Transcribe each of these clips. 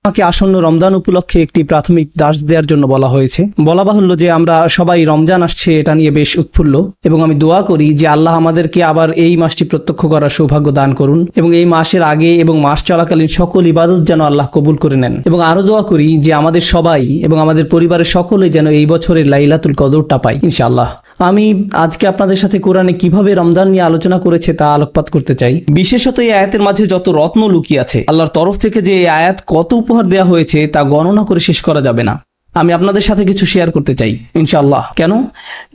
আমাকে আসন্ন রমজান উপলক্ষে একটি প্রাথমিক দাস দেওয়ার জন্য বলা হয়েছে। বলা বাহুল্য যে আমরা সবাই রমজান আসছে এটা নিয়ে বেশ উৎফুল্ল, এবং আমি দোয়া করি যে আল্লাহ আমাদেরকে আবার এই মাসটি প্রত্যক্ষ করার সৌভাগ্য দান করুন, এবং এই মাসের আগে এবং মাস চলাকালীন সকল ইবাদত যেন আল্লাহ কবুল করে নেন। এবং আরো দোয়া করি যে আমাদের সবাই এবং আমাদের পরিবারের সকলে যেন এই বছরের লাইলাতুল কদরটা পাই ইনশাআল্লাহ। আমি আজকে আপনাদের সাথে কোরআনে কিভাবে রমজান নিয়ে আলোচনা করেছে তা আলোকপাত করতে চাই। বিশেষত এই আয়াতের মাঝে যত রত্ন লুকিয়ে আছে, আল্লাহর তরফ থেকে যে এই আয়াত কত উপহার দেওয়া হয়েছে তা গণনা করে শেষ করা যাবে না। আমি আপনাদের সাথে কিছু শেয়ার করতে চাই ইনশাআল্লাহ। কেন?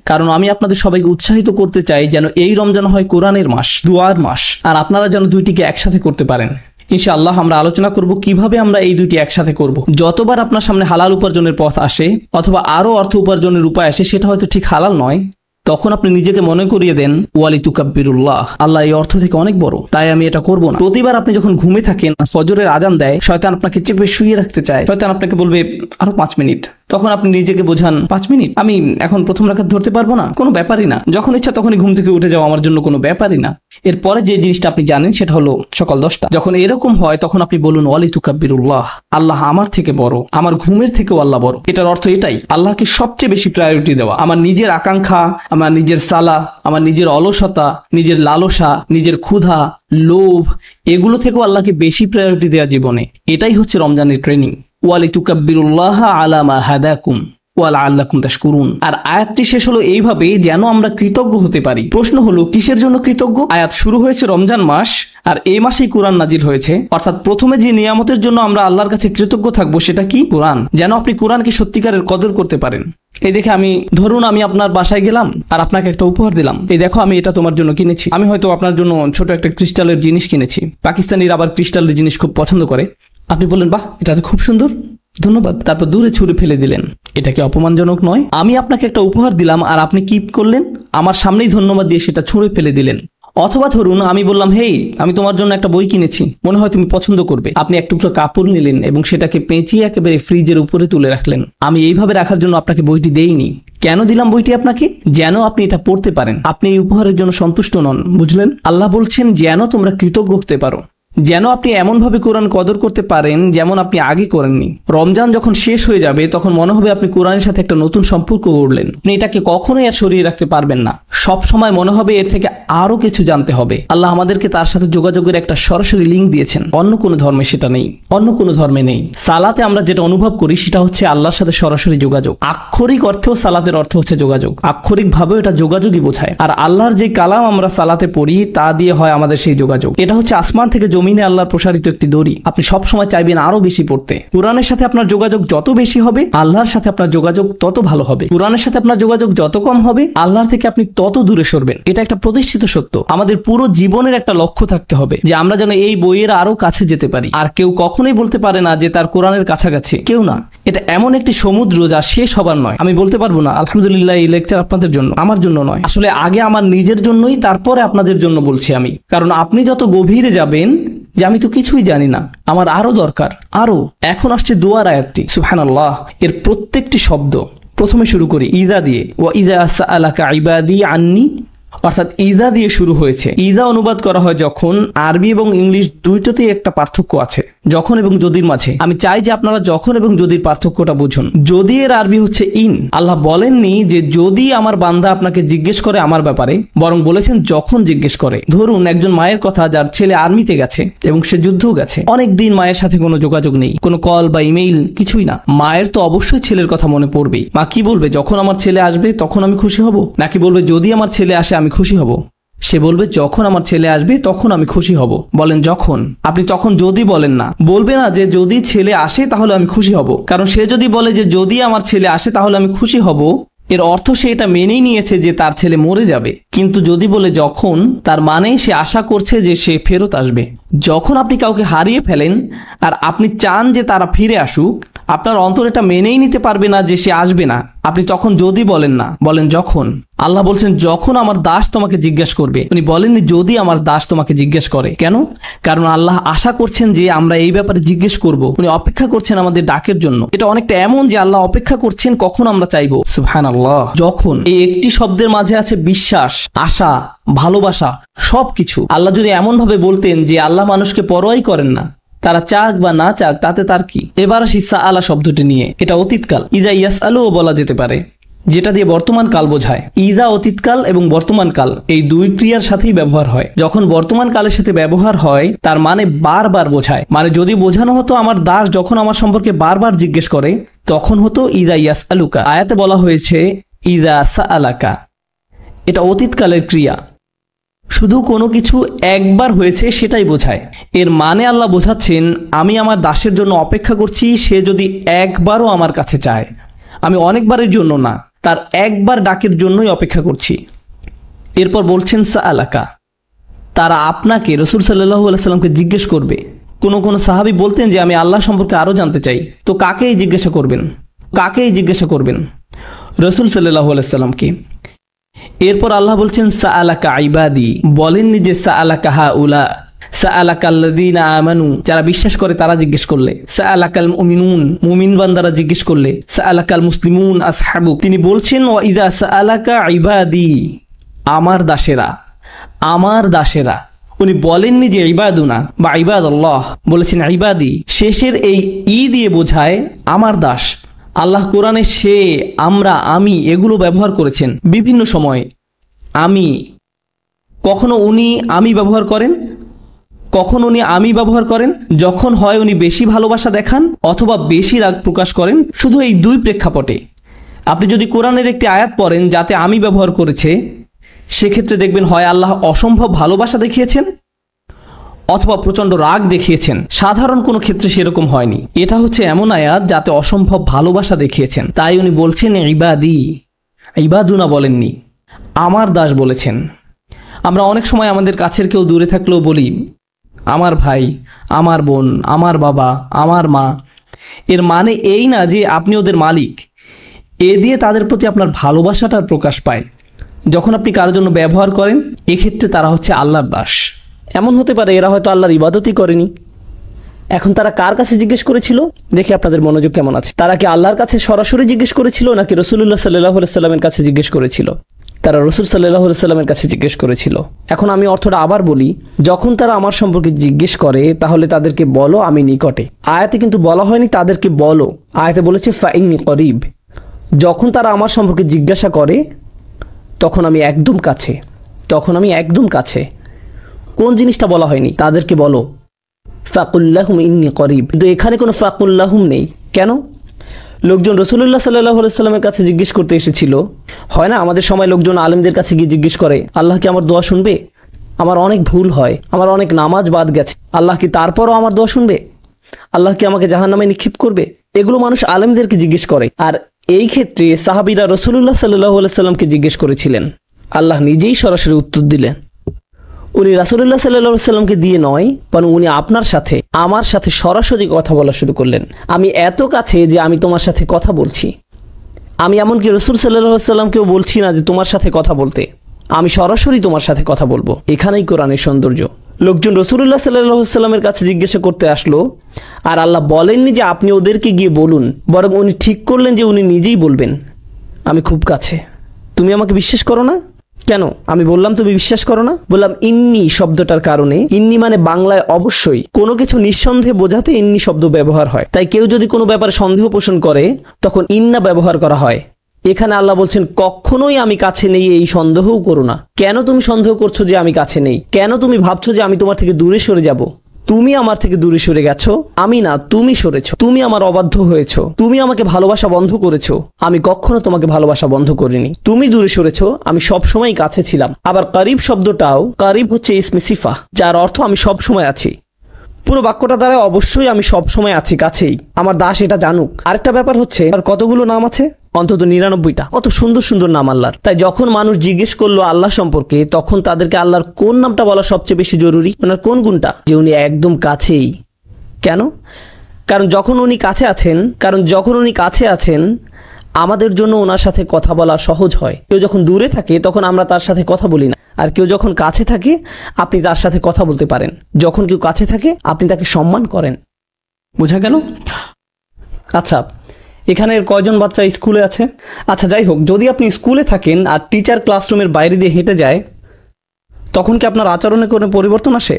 কারণ আমি আপনাদের সবাইকে উৎসাহিত করতে চাই যেন এই রমজান হয় কোরআনের মাস, দুআর মাস, আর আপনারা যেন দুইটিকে একসাথে করতে পারেন ইনশাআল্লাহ। আমরা আলোচনা করব কিভাবে আমরা এই দুইটি একসাথে করব। যতবার আপনার সামনে হালাল উপার্জনের পথ আসে অথবা আরো অর্থ উপার্জনের উপায় আসে, সেটা হয়তো ঠিক হালাল নয়, তখন আপনি নিজেকে মনে করিয়ে দেন ওয়ালি তুকাব্বিরুল্লাহ, আল্লাহ এই অর্থ থেকে অনেক বড়, তাই আমি এটা করব না। প্রতিবার আপনি যখন ঘুমে থাকেন, ফজরের আজান দেয়, শয়তান আপনাকে চেপে শুয়ে রাখতে চায়, শয়তান আপনাকে বলবে আরো 5 মিনিট, তখন আপনি নিজেকে বোঝান 5 মিনিট, আমি এখন প্রথম রাকাত ধরতে পারবো না, কোনো ব্যাপারই না, যখন ইচ্ছা তখনই ঘুম থেকে উঠে যাওয়া আমার জন্য কোনো ব্যাপারই না। এরপরে যে জিনিসটা আপনি জানেন সেটা হলো সকাল 10টা। যখন এরকম হয় তখন আপনি বলুন ওয়ালি তুকাব্বিরুল্লাহ, আল্লাহ আমার থেকে বড়, আমার ঘুমের থেকেও আল্লাহ বড়। এটার অর্থ এটাই, আল্লাহকে সবচেয়ে বেশি প্রায়োরিটি দেওয়া। আমার নিজের আকাঙ্ক্ষা, আমার নিজের সালা, আমার নিজের অলসতা, নিজের লালসা, নিজের ক্ষুধা, লোভ, এগুলো থেকেও আল্লাহকে বেশি প্রায়োরিটি দেওয়া জীবনে। এটাই হচ্ছে রমজানের ট্রেনিং। ওয়ালি তুকাব্বিরুল্লাহ আলা মা হাদাকুম ওয়া লাআল্লাকুম তাশকুরুন। আর আয়াতটি শেষ হলো এইভাবে যেন আমরা কৃতজ্ঞ হতে পারি। প্রশ্ন হলো কিসের জন্য কৃতজ্ঞ? আয়াত শুরু হয়েছে রমজান মাস, আর এই মাসেই কোরআন নাজিল হয়েছে, অর্থাৎ প্রথমে যে নিয়ামতের জন্য আমরা আল্লাহর কাছে কৃতজ্ঞ থাকবো সেটা কি? কোরআন। যেন আপনি কোরআনকে সত্যিকারের কদর করতে পারেন। এই দেখে আমি, ধরুন আমি আপনার বাসায় গেলাম আর আপনাকে একটা উপহার দিলাম, এই দেখো আমি এটা তোমার জন্য কিনেছি। আমি হয়তো আপনার জন্য ছোট একটা ক্রিস্টালের জিনিস কিনেছি। পাকিস্তানিরা আবার ক্রিস্টালের জিনিস খুব পছন্দ করে। আপনি বললেন বাহ, এটা তো খুব সুন্দর, ধন্যবাদ, তারপর দূরে ছুঁড়ে ফেলে দিলেন। এটা কি অপমানজনক নয়? আমি আপনাকে একটা উপহার দিলাম আর আপনি কি করলেন? আমার সামনেই ধন্যবাদ দিয়ে সেটা ছুঁড়ে ফেলে দিলেন। অথবা ধরুন আমি বললাম হেই, আমি তোমার জন্য একটা বই কিনেছি, মনে হয় তুমি পছন্দ করবে। আপনি এক টুকরো কাপড় নিলেন এবং সেটাকে পেঁচিয়ে একেবারে ফ্রিজের উপরে তুলে রাখলেন। আমি এইভাবে রাখার জন্য আপনাকে বইটি দেইনি। কেন দিলাম বইটি আপনাকে? যেন আপনি এটা পড়তে পারেন। আপনি এই উপহারের জন্য সন্তুষ্ট নন, বুঝলেন? আল্লাহ বলছেন যেন তোমরা কৃতজ্ঞ হতে পারো, যেন আপনি এমনভাবে কোরআন কদর করতে পারেন যেমন আপনি আগে করেননি। রমজান যখন শেষ হয়ে যাবে তখন মনে হবে আপনি কোরআনের সাথে একটা নতুন সম্পর্ক গড়লেন। আপনি এটাকে কখনোই আর সরিয়ে রাখতে পারবেন না। সব সময় মনে হবে এর থেকে আরো কিছু জানতে হবে। আল্লাহ আমাদেরকে তার সাথে যোগাযোগের একটা সরাসরি লিঙ্ক দিয়েছেন। অন্য কোনো ধর্মে সেটা নেই, অন্য কোনো ধর্মে নেই। সালাতে আমরা যেটা অনুভব করি সেটা হচ্ছে আল্লাহর সাথে সরাসরি যোগাযোগ। আক্ষরিক অর্থেও সালাতের অর্থ হচ্ছে যোগাযোগ, আক্ষরিক ভাবেও এটা যোগাযোগই বোঝায়। আর আল্লাহর যে কালাম আমরা সালাতে পড়ি তা দিয়ে হয় আমাদের সেই যোগাযোগ। এটা হচ্ছে আসমান থেকে জমিনে আল্লাহর প্রসারিত একটি দড়ি। আপনি সব সময় চাইবেন আরো বেশি পড়তে। কোরআনের সাথে আপনার যোগাযোগ যত বেশি হবে, আল্লাহর সাথে আপনার যোগাযোগ তত ভালো হবে। কোরআনের সাথে আপনার যোগাযোগ যত কম হবে, আল্লাহর থেকে আপনি তত দূরে সরবেন। এটা একটা প্রতিষ্ঠিত সত্য। আমাদের পুরো জীবনের একটা লক্ষ্য থাকতে হবে যে আমরা যেন এই বইয়ের আরো কাছে যেতে পারি। আর কেউ কখনোই বলতে পারে না যে তার কোরআনের কাছাকাছি, কেউ না। এটা এমন একটি সমুদ্র যা শেষ হবার নয়। আমি বলতে পারবো না আলহামদুলিল্লাহ এই লেকচার আপনাদের জন্য, আমার জন্য নয়। আসলে আগে আমার নিজের জন্যই, তারপরে আপনাদের জন্য বলছি আমি। কারণ আপনি যত গভীরে যাবেন যে আমি তো কিছুই জানি না, আমার আরো দরকার, আরো। এখন আসছে দুআর আয়াতটি, সুবহানাল্লাহ। এর প্রত্যেকটি শব্দ, প্রথমে শুরু করি ইযা দিয়ে, ওয়া ইযা সাআলাকা ইবাদি আন্নি, অর্থাৎ ইযা দিয়ে শুরু হয়েছে। ইযা অনুবাদ করা হয় যখন, আরবি এবং ইংলিশ দুইটাতেই একটা পার্থক্য আছে, যখন এবং যদির মাঝে। আমি চাই যে আপনারা যখন এবং যদির পার্থক্যটা বুঝুন। যদি এর আরবি হচ্ছে ইন। আল্লাহ বলেননি যে যদি আমার বান্দা আপনাকে জিজ্ঞেস করে আমার ব্যাপারে, বরং বলেছেন যখন জিজ্ঞেস করে। ধরুন একজন মায়ের কথা যার ছেলে আর্মিতে গেছে এবং সে যুদ্ধও গেছে, অনেক দিন মায়ের সাথে কোনো যোগাযোগ নেই, কোনো কল বা ইমেইল কিছুই না। মায়ের তো অবশ্যই ছেলের কথা মনে পড়বেই। মা কি বলবে? যখন আমার ছেলে আসবে তখন আমি খুশি হব? নাকি বলবে যদি আমার ছেলে আসে আমি খুশি হব? সে বলবে যখন আমার ছেলে আসবে তখন আমি খুশি হব। বলেন যখন। আপনি তখন যদি বলেন না, বলবে না যে যদি ছেলে আসে তাহলে আমি খুশি হব। কারণ সে যদি বলে যে যদি আমার ছেলে আসে তাহলে আমি খুশি হব, এর অর্থ সে এটা মেনেই নিয়েছে যে তার ছেলে মরে যাবে। কিন্তু যদি বলে যখন, তার মানে সে আশা করছে যে সে ফেরত আসবে। যখন আপনি কাউকে হারিয়ে ফেলেন আর আপনি চান যে তারা ফিরে আসুক, আপনার অন্তর এটা মেনেই নিতে পারবে না যে সে আসবে না। আপনি তখন যদি বলেন না, বলেন যখন। আল্লাহ বলছেন যখন আমার দাস তোমাকে জিজ্ঞাসা করবে। উনি বলেননি যদি আমার দাস তোমাকে জিজ্ঞেস করে। কেন? কারণ আল্লাহ আশা করছেন যে আমরা এই ব্যাপারে জিজ্ঞেস করব। উনি অপেক্ষা করছেন আমাদের ডাকের জন্য। এটা অনেকটা এমন যে আল্লাহ অপেক্ষা করছেন কখন আমরা চাইবো। সুবহানাল্লাহ। যখন, এই একটি শব্দের মাঝে আছে বিশ্বাস, আশা, ভালোবাসা, সবকিছু। আল্লাহ যদি এমন ভাবে বলতেন যে আল্লাহ মানুষকে পরোয়াই করেন না, তারা চাক বা না চাক তাতে তার কি। এবার আসি সাআলা শব্দটি নিয়ে। এটা অতীতকাল। ইদা ইয়াসআলুও বলা যেতে পারে, যেটা দিয়ে বর্তমান কাল বোঝায়। ইদা অতীতকাল এবং বর্তমান কাল এই দুই ক্রিয়ার সাথেই ব্যবহার হয়। যখন বর্তমান কালের সাথে ব্যবহার হয় তার মানে বারবার বোঝায়। মানে যদি বোঝানো হতো আমার দাস যখন আমার সম্পর্কে বারবার জিজ্ঞেস করে তখন হতো ইদা ইয়াসআলুকা। আয়াতে বলা হয়েছে ইদা সাআলাকা, এটা অতীতকালের ক্রিয়া। শুধু কোনো কিছু একবার হয়েছে সেটাই বোঝায়। এর মানে আল্লাহ বোঝাচ্ছেন আমি আমার দাসের জন্য অপেক্ষা করছি, সে যদি একবারও আমার কাছে চায়। আমি অনেকবারের জন্য না, তার একবার ডাকের জন্যই অপেক্ষা করছি। এরপর বলছেন সাআলাকা, তারা আপনাকে রাসূল সাল্লাল্লাহু আলাইহি সাল্লামকে জিজ্ঞেস করবে। কোনো সাহাবী বলতেন যে আমি আল্লাহ সম্পর্কে আরও জানতে চাই। তো কাকেই জিজ্ঞাসা করবেন? কাকেই জিজ্ঞাসা করবেন? রাসূল সাল্লাল্লাহু আলাইহি সাল্লামকে। এরপর আল্লাহ বলছেন সাআলাকা ইবাদি, বলেননি যে সাআলাকা হাউলা, সাআলাকাল্লাযীনা আমানু, যারা বিশ্বাস করে তারা জিজ্ঞেস করলে, সাআলাকাল মুমিনুন, মুমিন বান্দারা জিজ্ঞেস করলে, সাআলাকাল মুসলিমুন আসহাবু। তিনি বলছেন ওয়া ইযা সাআলাকা ইবাদি, আমার দাসেরা, আমার দাসেরা। উনি বলেননি যে ইবাদুনা বা ইবাদাল্লাহ, বলেছেন ইবাদি। শেষের এই ই দিয়ে বোঝায় আমার দাস। আল্লাহ কোরআনে সে, আমরা, আমি এগুলো ব্যবহার করেছেন বিভিন্ন সময়ে। আমি, কখনো উনি আমি ব্যবহার করেন, কখন উনি আমি ব্যবহার করেন যখন হয় উনি বেশি ভালোবাসা দেখান অথবা বেশি রাগ প্রকাশ করেন। শুধু এই দুই প্রেক্ষাপটে আপনি যদি কোরআনের একটি আয়াত পড়েন যাতে আমি ব্যবহার করেছে, সেক্ষেত্রে দেখবেন হয় আল্লাহ অসম্ভব ভালোবাসা দেখিয়েছেন অথবা প্রচণ্ড রাগ দেখিয়েছেন। সাধারণ কোনো ক্ষেত্রে সেরকম হয়নি। এটা হচ্ছে এমন আয়াত যাতে অসম্ভব ভালোবাসা দেখিয়েছেন। তাই উনি বলছেন ইবাদি, ইবাদুনা বলেননি, আমার দাস বলেছেন। আমরা অনেক সময় আমাদের কাছের কেউ দূরে থাকলেও বলি আমার ভাই, আমার বোন, আমার বাবা, আমার মা। এর মানে এই না যে আপনি ওদের মালিক। এ দিয়ে তাদের প্রতি আপনার ভালোবাসাটার প্রকাশ পায়। যখন আপনি কারোর জন্য ব্যবহার করেন, এক্ষেত্রে তারা হচ্ছে আল্লাহর দাস। এমন হতে পারে এরা হয়তো আল্লাহর ইবাদতই করেনি। এখন তারা কার কাছে জিজ্ঞেস করেছিল? দেখি আপনাদের মনোযোগ কেমন আছে। তারা কি আল্লাহর কাছে সরাসরি জিজ্ঞেস করেছিল নাকি রাসূলুল্লাহ সাল্লাল্লাহু আলাইহি সাল্লামের কাছে জিজ্ঞেস করেছিল? তারা রাসূল সাল্লাল্লাহু আলাইহি সাল্লামের কাছে জিজ্ঞেস করেছিল। এখন আমি অর্থটা আবার বলি, যখন তারা আমার সম্পর্কে জিজ্ঞেস করে তাহলে তাদেরকে বলো আমি নিকটে। আয়াতে কিন্তু বলা হয়নি তাদেরকে বলো, আয়াতে বলেছে ফাইন্নী করিব। যখন তারা আমার সম্পর্কে জিজ্ঞাসা করে তখন আমি একদম কাছে, তখন আমি একদম কাছে। কোন জিনিসটা বলা হয়নি? তাদেরকে বলো ফাকুল্লাহুম ইন্নী করিব। কিন্তু এখানে কোনো ফাকুল্লাহুম নেই। কেন? লোকজন রাসূলুল্লাহ সাল্লাল্লাহু আলাইহি সাল্লামের কাছে জিজ্ঞেস করতে এসেছিল। হয় না আমাদের সময় লোকজন আলেমদের কাছে গিয়ে জিজ্ঞেস করে আল্লাহ কি আমার দোয়া শুনবে? আমার অনেক ভুল হয়, আমার অনেক নামাজ বাদ গেছে, আল্লাহ কি তারপরও আমার দোয়া শুনবে? আল্লাহ কি আমাকে জাহান্নামে নিক্ষেপ করবে? এগুলো মানুষ আলেমদেরকে জিজ্ঞেস করে। আর এই ক্ষেত্রে সাহাবীরা রাসূলুল্লাহ সাল্লাল্লাহু আলাইহি সাল্লামকে জিজ্ঞেস করেছিলেন। আল্লাহ নিজেই সরাসরি উত্তর দিলেন। উনি রাসূলুল্লাহ সাল্লাল্লাহু আলাইহি সাল্লামকে দিয়ে নয়, বরং উনি আপনার সাথে, আমার সাথে সরাসরি কথা বলা শুরু করলেন। আমি এত কাছে যে আমি তোমার সাথে কথা বলছি। আমি এমনকি রাসূল সাল্লাল্লাহু আলাইহি সাল্লামকেও বলছি না যে তোমার সাথে কথা বলতে, আমি সরাসরি তোমার সাথে কথা বলবো। এখানেই কোরআনের সৌন্দর্য। লোকজন রাসূলুল্লাহ সাল্লাল্লাহু আলাইহি সাল্লামের কাছে জিজ্ঞাসা করতে আসলো, আর আল্লাহ বলেননি যে আপনি ওদেরকে গিয়ে বলুন, বরং উনি ঠিক করলেন যে উনি নিজেই বলবেন আমি খুব কাছে। তুমি আমাকে বিশ্বাস করো না কেন? আমি বললাম তুমি বিশ্বাস করো না? বললাম ইন্নি শব্দটার কারণে। ইন্নি মানে বাংলায় অবশ্যই, কোনো কিছু নিঃসন্দেহে বোঝাতে ইন্নি শব্দ ব্যবহার হয়। তাই কেউ যদি কোনো ব্যাপারে সন্দেহ পোষণ করে তখন ইন্না ব্যবহার করা হয়। এখানে আল্লাহ বলছেন কখনোই আমি কাছে নেই এই সন্দেহও করো না। কেন তুমি সন্দেহ করছো যে আমি কাছে নেই? কেন তুমি ভাবছো যে আমি তোমার থেকে দূরে সরে যাব? তুমি আমার থেকে দূরে সরে গেছো, আমি না, তুমি সরেছো। তুমি আমার অবাধ্য হয়েছো, তুমি আমাকে ভালোবাসা বন্ধ করেছো। আমি কখনো তোমাকে ভালোবাসা বন্ধ করিনি। তুমি দূরে সরেছো, আমি সবসময় কাছে ছিলাম। আবার করিব শব্দটাও, করিব হচ্ছে ইসমে সিফা, যার অর্থ আমি সব সময় আছি। পুরো বাক্যটা দ্বারা অবশ্যই আমি সব সময় আছি, কাছেই। আমার দাস এটা জানুক। আরেকটা ব্যাপার হচ্ছে আর কতগুলো নাম আছে? অন্তত 99টা। কত সুন্দর সুন্দর নাম আল্লাহর। তাই যখন মানুষ জিজ্ঞেস করলো আল্লাহ সম্পর্কে, তখন তাদেরকে আল্লাহর কোন নামটা বলা সবচেয়ে বেশি জরুরি? ওনার কোন গুণটা? যে উনি একদম কাছেই। কেন? কারণ যখন উনি কাছে আছেন আমাদের জন্য ওনার সাথে কথা বলা সহজ হয়। কেউ যখন দূরে থাকে তখন আমরা তার সাথে কথা বলি না, আর কেউ যখন কাছে থাকে আপনি তার সাথে কথা বলতে পারেন। যখন কেউ কাছে থাকে আপনি তাকে সম্মান করেন। বোঝা গেল? আচ্ছা, এখানের কয়জন বাচ্চা স্কুলে আছে? আচ্ছা যাই হোক, যদি আপনি স্কুলে থাকেন আর টিচার ক্লাসরুমের বাইরে দিয়ে হেঁটে যায়, তখন কি আপনার আচরণে কোনো পরিবর্তন আসে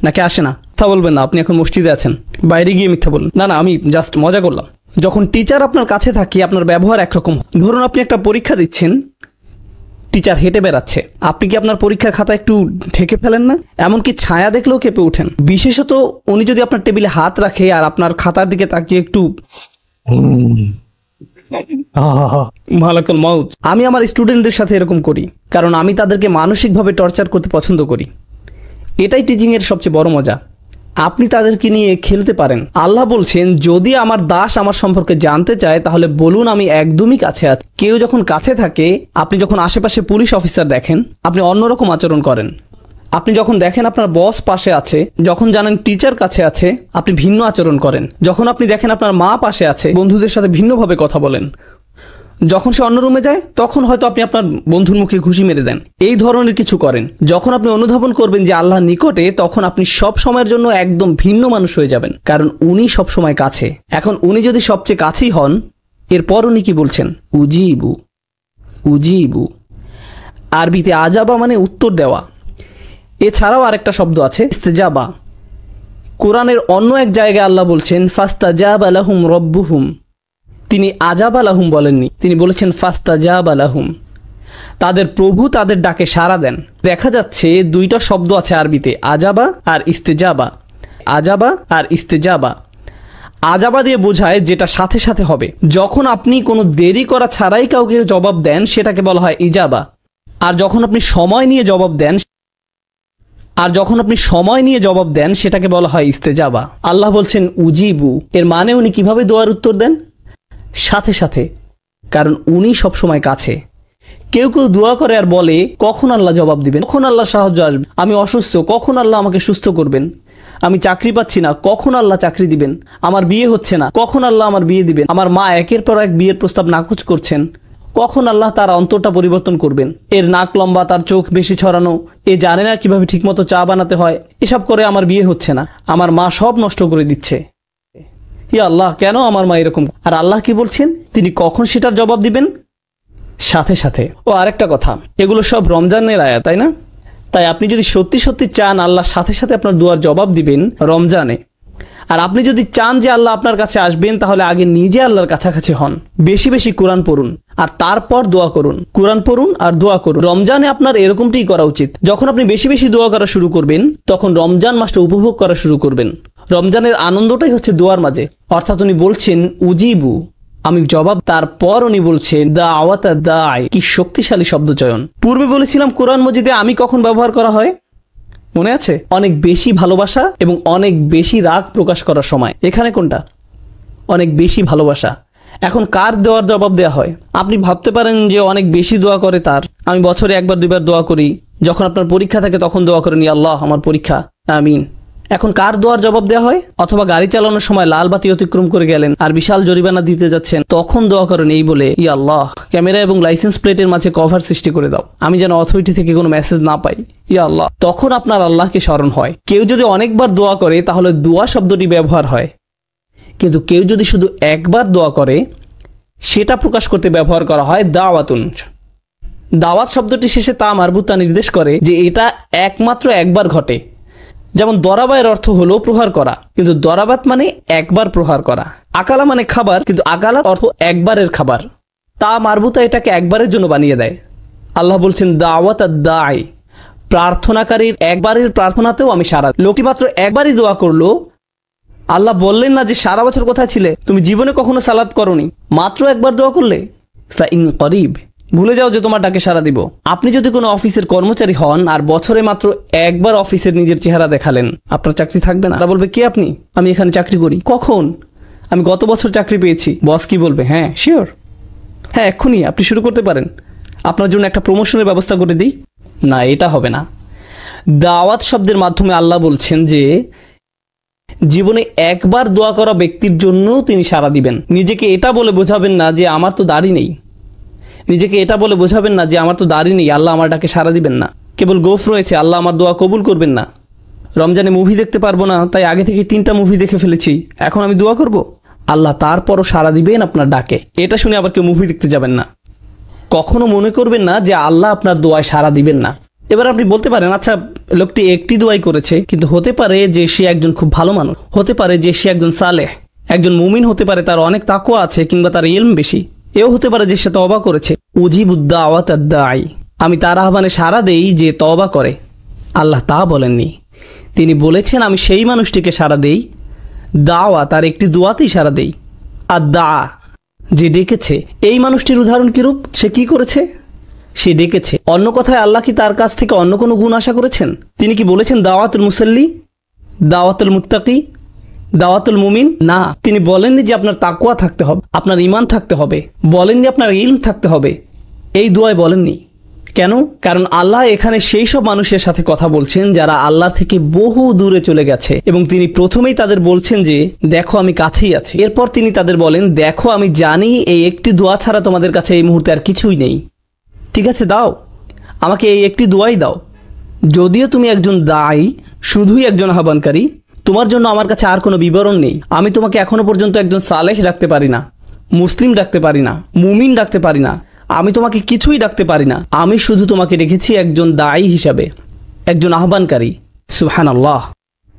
নাকি আসে না? মিথ্যা বলবেন না, আপনি এখন মসজিদে আছেন, বাইরে গিয়ে মিথ্যা বলুন। না না, আমি জাস্ট মজা করলাম। যখন টিচার আপনার কাছে থাকে আপনার ব্যবহার একরকম। ধরুন আপনি একটা পরীক্ষা দিচ্ছেন, টিচার হেঁটে বেড়াচ্ছে, আপনি কি আপনার পরীক্ষার খাতা একটু ঢেকে ফেলেন না? এমনকি ছায়া দেখলেও কেঁপে ওঠেন। বিশেষত উনি যদি আপনার টেবিলে হাত রাখে আর আপনার খাতার দিকে তাকিয়ে একটু মালাকুল মাউত। আমি আমার স্টুডেন্টদের সাথে এরকম করি, কারণ আমি তাদেরকে মানসিকভাবে টর্চার করতে পছন্দ করি। এটাই টিচিং এর সবচেয়ে বড় মজা। আপনি তাদেরকে নিয়ে খেলতে পারেন। আল্লাহ বলছেন, যদি আমার দাস আমার সম্পর্কে জানতে চায় তাহলে বলুন আমি একদমই কাছে আছি। কেউ যখন কাছে থাকে, আপনি যখন আশেপাশে পুলিশ অফিসার দেখেন, আপনি অন্যরকম আচরণ করেন। আপনি যখন দেখেন আপনার বস পাশে আছে, যখন জানেন টিচার কাছে আছে, আপনি ভিন্ন আচরণ করেন। যখন আপনি দেখেন আপনার মা পাশে আছে, বন্ধুদের সাথে ভিন্নভাবে কথা বলেন। যখন সে অন্য রুমে যায়, তখন হয়তো আপনি আপনার বন্ধুর মুখে ঘুষি মেরে দেন। এই ধরনের কিছু করেন। যখন আপনি অনুধাবন করবেন যে আল্লাহ নিকটে, তখন আপনি সব সময়ের জন্য একদম ভিন্ন মানুষ হয়ে যাবেন, কারণ উনি সব সময় কাছে। এখন উনি যদি সবচেয়ে কাছেই হন, এরপর উনি কি বলছেন? উজিবু। উজিবু আরবিতে আজাবা মানে উত্তর দেওয়া। এছাড়াও আরেকটা শব্দ আছে ইস্তেজাবা। কোরআনের অন্য এক জায়গায় আল্লাহ বলছেন ফাস্তাজাবা লাহুম রব্বুহুম। তিনি আজাবা লাহুম বলেননি, তিনি বলেছেন ফাস্তাজাবা লাহুম। তাদের প্রভু তাদের ডাকে সাড়া দেন। দেখা যাচ্ছে দুইটা শব্দ আছে আরবিতে, আজাবা আর ইস্তেজাবা। আজাবা আর ইস্তেজাবা। আজাবা দিয়ে বোঝায় যেটা সাথে সাথে হবে। যখন আপনি কোনো দেরি করা ছাড়াই কাউকে জবাব দেন, সেটাকে বলা হয় ইজাবা। আর যখন আপনি সময় নিয়ে জবাব দেন সেটাকে বলা হয় ইস্তেজাবা। আল্লাহ বলছেন উজিবু, এর মানে উনি কিভাবে দোয়ার উত্তর দেন? সাথে সাথে, কারণ উনি সবসময় কাছে। কেউ কেউ দোয়া করে আর বলে কখন আল্লাহ জবাব দিবেন, কখন আল্লাহ সাহায্য আসবে, আমি অসুস্থ, কখন আল্লাহ আমাকে সুস্থ করবেন, আমি চাকরি পাচ্ছি না, কখন আল্লাহ চাকরি দিবেন, আমার বিয়ে হচ্ছে না, কখন আল্লাহ আমার বিয়ে দিবেন, আমার মা একের পর এক বিয়ের প্রস্তাব নাকচ করছেন, কখন আল্লাহ তার অন্তরটা পরিবর্তন করবেন, এর নাক লম্বা, তার চোখ বেশি ছড়ানো, এ জানে না কিভাবে ঠিকমতো চা বানাতে হয়, এসব করে আমার বিয়ে হচ্ছে না, আমার মা সব নষ্ট করে দিচ্ছে। ইয়া আল্লাহ, কেন আমার মা এরকম? আর আল্লাহ কি বলছেন? তিনি কখন সেটার জবাব দিবেন? সাথে সাথে। ও আরেকটা কথা, এগুলো সব রমজানের আয়াত, তাই না? তাই আপনি যদি সত্যি সত্যি চান আল্লাহ সাথে সাথে আপনার দোয়ার জবাব দিবেন রমজানে, আর আপনি যদি চান যে আল্লাহ আপনার কাছে আসবেন, তাহলে আগে নিজে আল্লাহর কাছাকাছি হন। বেশি বেশি কোরআন পড়ুন আর তারপর দোয়া করুন। কোরআন পড়ুন আর দোয়া করুন। রমজানে আপনার এরকমটাই করা উচিত। যখন আপনি বেশি বেশি দোয়া করা শুরু করবেন, তখন রমজান মাসটা উপভোগ করা শুরু করবেন। রমজানের আনন্দটাই হচ্ছে দোয়ার মাঝে। অর্থাৎ উনি বলছেন উজিবু, আমি জবাব। তারপর উনি বলছেন দাওয়াতা দাঈ। কি শক্তিশালী শব্দ চয়ন! পূর্বে বলেছিলাম কোরআন মজিদে আমি কখন ব্যবহার করা হয়, মনে আছে? অনেক বেশি ভালোবাসা এবং অনেক বেশি রাগ প্রকাশ করার সময়। এখানে কোনটা? অনেক বেশি ভালোবাসা। এখন কার দোয়ার জবাব দেওয়া হয়? আপনি ভাবতে পারেন যে অনেক বেশি দোয়া করে তার। আমি বছরে একবার দুইবার দোয়া করি, যখন আপনার পরীক্ষা থাকে তখন দোয়া করেন ইয়া আল্লাহ আমার পরীক্ষা, আমিন। এখন কার দোয়ার জবাব দেওয়া হয়? অথবা গাড়ি চালানোর সময় লাল বাতি অতিক্রম করে গেলেন আর বিশাল জরিমানা দিতে যাচ্ছেন, তখন দোয়া করেন এই বলে ইয়া আল্লাহ ক্যামেরা এবং লাইসেন্স প্লেটের মাঝে কভার সৃষ্টি করে দাও, আমি যেন অথরিটি থেকে কোনো মেসেজ না পাই, ইয়া আল্লাহ। তখন আপনার আল্লাহকে স্মরণ হয়। কেউ যদি অনেকবার দোয়া করে তাহলে দোয়া শব্দটি ব্যবহার হয়, কিন্তু কেউ যদি শুধু একবার দোয়া করে সেটা প্রকাশ করতে ব্যবহার করা হয় দাওয়াতুন। দাওয়াত শব্দটি শেষে তা মারবুতা নির্দেশ করে যে এটা একমাত্র একবার ঘটে। যেমন দরাবায়ের অর্থ হলো প্রহার করা, কিন্তু দরাবাত মানে একবার প্রহার করা। আকালা মানে খাবার, কিন্তু আকালা অর্থ একবারের খাবার। তা মারবুতা এটাকে একবারের জন্য বানিয়ে দেয়। আল্লাহ বলছেন দাওয়াত দাঈ, প্রার্থনাকারীর একবারের প্রার্থনাতেও আমি সাড়া। লোকটি মাত্র একবারই দোয়া করলো। আল্লাহ বললেন না যে সারা বছর কোথায় ছিলে, তুমি জীবনে কখনো সালাত করনি, মাত্র একবার দোয়া করলে। ফাইন করিব, ভুলে যাও যে তোমার ডাকে সাড়া দিব। আপনি যদি কোনো অফিসের কর্মচারী হন আর বছরে মাত্র একবার অফিসের নিজের চেহারা দেখালেন, আপনার চাকরি থাকবে না। তারা বলবে কে আপনি? আমি এখানে চাকরি করি। কখন? আমি গত বছর চাকরি পেয়েছি। বস কি বলবে? হ্যাঁ শিওর, হ্যাঁ এক্ষুনি আপনি শুরু করতে পারেন, আপনার জন্য একটা প্রমোশনের ব্যবস্থা করে দিই। না, এটা হবে না। দাওয়াত শব্দের মাধ্যমে আল্লাহ বলছেন যে জীবনে একবার দোয়া করা ব্যক্তির জন্য তিনি সাড়া দিবেন। নিজেকে এটা বলে বোঝাবেন না যে আমার তো দাড়ি নেই, নিজেকে এটা বলে বোঝাবেন না যে আমার তো দাড়ি নেই, আল্লাহ আমার ডাকে সাড়া দিবেন না। কেবল গোফ রয়েছে, আল্লাহ আমার দোয়া কবুল করবেন না। রমজানে মুভি দেখতে পারবো না, তাই আগে থেকে 3টা মুভি দেখে ফেলেছি, এখন আমি দোয়া করব। আল্লাহ তারপরও সাড়া দিবেন আপনার ডাকে। এটা শুনে আবার কেউ মুভি দেখতে যাবেন না। কখনো মনে করবেন না যে আল্লাহ আপনার দোয়ায় সাড়া দিবেন না। এবার আপনি বলতে পারেন, আচ্ছা লোকটি একটি দোয়াই করেছে, কিন্তু হতে পারে যে সে একজন খুব ভালো মানুষ, হতে পারে যে সে একজন সালেহ, একজন মুমিন হতে পারে, তার অনেক তাকওয়া আছে, কিংবা তার ইলম বেশি। এও হতে পারে যে সে তওবা করেছে। উজিবুদ-দাওয়াত আদ-দাঈ, আমি তার আহ্বানে সাড়া দেই যে তওবা করে। আল্লাহ তা বলেননি, তিনি বলেছেন আমি সেই মানুষটিকে সাড়া দেই, দাওয়া তার একটি দোয়াতেই সাড়া দেই। আদ-দা, যে ডেকেছে। এই মানুষটির উদাহরণ কিরূপ? সে কি করেছে? সে ডেকেছে। অন্য কথায় আল্লাহ কি তার কাছ থেকে অন্য কোনো গুণ আশা করেছেন? তিনি কি বলেছেন দাওয়াতুল মুসাল্লি, দাওয়াতুল মুত্তাকি, দাওয়াতুল মুমিন? না, তিনি বলেননি যে আপনার তাকওয়া থাকতে হবে, আপনার ঈমান থাকতে হবে, বলেননি আপনার ইলম থাকতে হবে। এই দোয়ায় বলেননি। কেন? কারণ আল্লাহ এখানে সেই সব মানুষের সাথে কথা বলছেন যারা আল্লাহ থেকে বহু দূরে চলে গেছে, এবং তিনি প্রথমেই তাদের বলছেন যে দেখো আমি কাছেই আছি। এরপর তিনি তাদের বলেন, দেখো আমি জানি এই একটি দোয়া ছাড়া তোমাদের কাছে এই মুহূর্তে আর কিছুই নেই। ঠিক আছে, দাও আমাকে এই একটি দোয়াই দাও। যদিও তুমি একজন দায়ী, শুধুই একজন আহ্বানকারী, তোমার জন্য আমার কাছে আর কোনো বিবরণ নেই। আমি তোমাকে এখনো পর্যন্ত একজন সালেহ ডাকতে পারি না, মুসলিম ডাকতে পারি না, মুমিন ডাকতে পারি না, আমি তোমাকে কিছুই ডাকতে পারি না। আমি শুধু তোমাকে রেখেছি একজন দায়ী হিসাবে, একজন আহ্বানকারী। সুবহানাল্লাহ,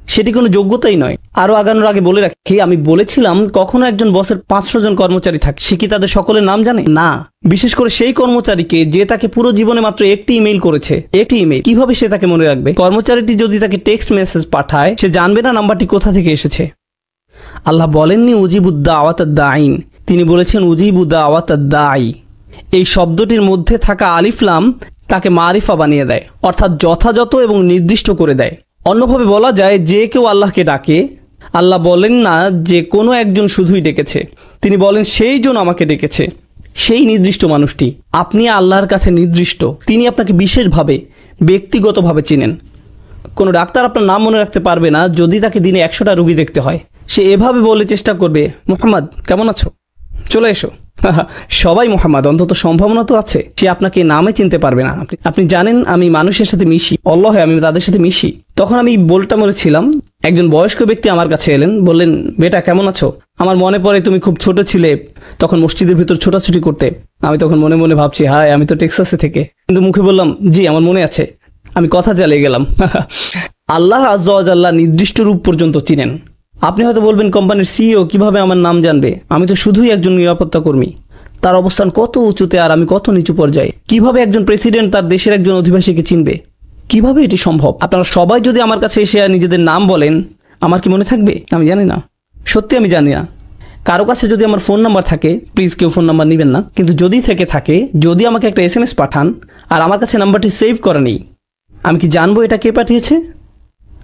সেটি কোনো যোগ্যতাই নয়। আরও আগানোর আগে বলে রাখি, আমি বলেছিলাম কখনো একজন বসের 500 জন কর্মচারী থাকে, সে কি তাদের সকলের নাম জানে? না। বিশেষ করে সেই কর্মচারীকে যে তাকে পুরো জীবনে মাত্র একটি ইমেইল করেছে, একটি ইমেইল, কিভাবে সে তাকে মনে রাখবে? কর্মচারীটি যদি তাকে টেক্সট মেসেজ পাঠায়, সে জানবে না নাম্বারটি কোথা থেকে এসেছে। আল্লাহ বলেননি উজিবুদ-দাওয়াত আদ-দাঈন, তিনি বলেছেন উজিবুদ-দাওয়াত আদ-দাঈ। এই শব্দটির মধ্যে থাকা আলিফ লাম তাকে মারিফা বানিয়ে দেয়, অর্থাৎ যথাযথ এবং নির্দিষ্ট করে দেয়। অন্যভাবে বলা যায়, যে কেউ আল্লাহকে ডাকে, আল্লাহ বলেন না যে কোনো একজন শুধুই ডেকেছে, তিনি বলেন সেই জন আমাকে ডেকেছে, সেই নির্দিষ্ট মানুষটি। আপনি আল্লাহর কাছে নির্দিষ্ট, তিনি আপনাকে বিশেষভাবে ব্যক্তিগতভাবে চিনেন। কোনো ডাক্তার আপনার নাম মনে রাখতে পারবে না যদি তাকে দিনে 100টা রোগী দেখতে হয়। সে এভাবে বলে চেষ্টা করবে, মুহাম্মদ কেমন আছো, চলে এসো। সবাই মুহাম্মদ, অন্তত সম্ভাবনা তো আছে। সে আপনাকে নামে চিনতে পারবে না। আপনি জানেন আমি মানুষের সাথে মিশি, আল্লাহ আমি তাদের সাথে মিশি। তখন আমি বলটা মরেছিলাম, একজন বয়স্ক ব্যক্তি আমার কাছে এলেন, বললেন বেটা কেমন আছো? আমার মনে পড়ে তুমি খুব ছোট ছিলে, তখন মসজিদের ভিতর ছোটাছুটি করতে। আমি তখন মনে মনে ভাবছি, হায় আমি তো টেক্সাসে থেকে, কিন্তু মুখে বললাম জি আমার মনে আছে। আমি কথা চালিয়ে গেলাম। আল্লাহ আজ্জা ওয়া জাল্লা নির্দিষ্ট রূপ পর্যন্ত চিনেন। আপনি হয়তো বলবেন কোম্পানির সিইও কিভাবে আমার নাম জানবে? আমি তো শুধুই একজন নিরাপত্তা কর্মী। তার অবস্থান কত উঁচুতে আর আমি কত নিচু পর্যায়ে। কিভাবে একজন প্রেসিডেন্ট তার দেশের একজন অধিবাসীকে চিনবে? কিভাবে এটি সম্ভব? আপনারা সবাই যদি আমার কাছে এসে নিজেদের নাম বলেন, আমার কি মনে থাকবে? আমি জানি না, সত্যি আমি জানি না। কারো কাছে যদি আমার ফোন নাম্বার থাকে, প্লিজ কেউ ফোন নাম্বার নেবেন না, কিন্তু যদি থেকে থাকে, যদি আমাকে একটা SMS পাঠান আর আমার কাছে নাম্বারটি সেভ করা নেই, আমি কি জানবো এটা কে পাঠিয়েছে?